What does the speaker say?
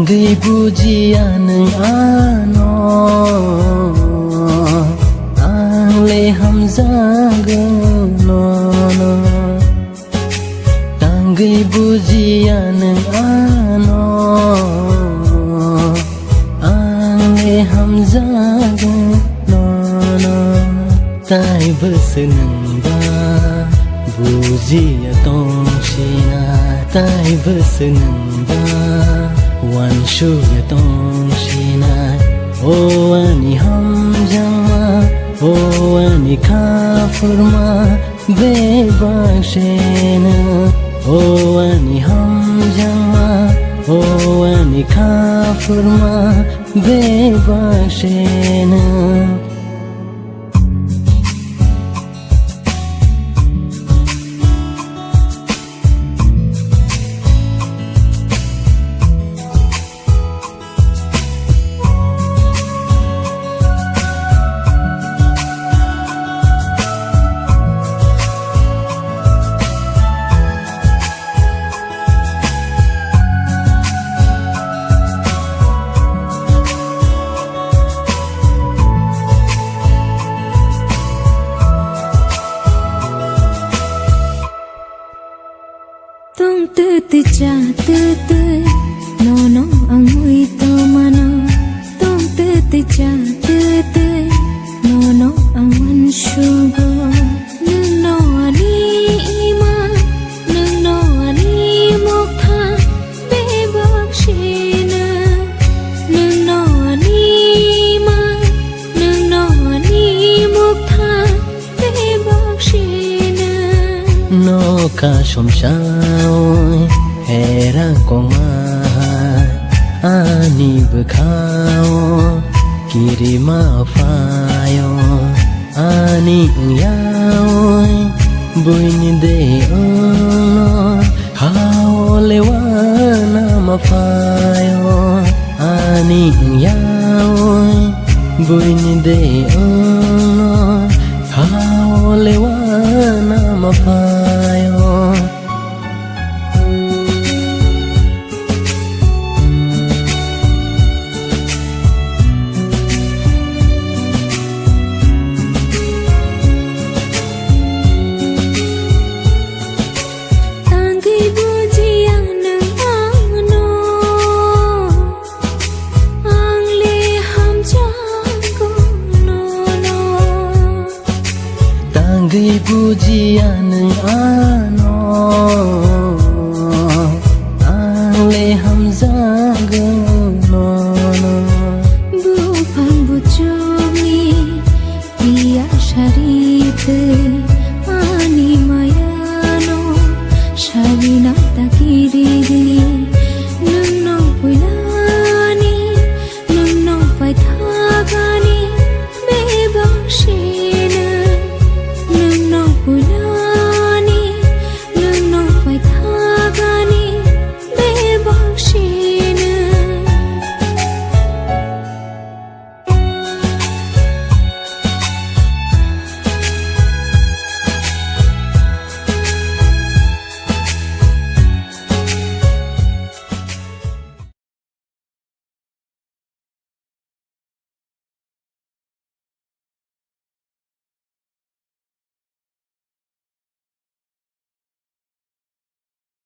Tangi bujian neng ano ang leham zagano Tangi bujian neng ano ang leham zagano Tai bersenang ba bujian tong sina Tai bersenang ba wan shu ya tong shina o ani ham jama o ani kafir ma be bakshena o ani ham jama o ani kafir ma be bakshena Tong tư tư cha tư tư no no ang ui to mano Tong tư tư cha tư tư no no ang wan shugo Nung no ani ima Nung no ani mokha be bakshina Nung no ani ima Nung no ani mokha be bakshina no ka shom shao hera koma ani bkhao kirima fayo ani yao buin de ono hao lewana ma fayo ani yao buin de ono hao lewana ma fayo Tangi bujian neng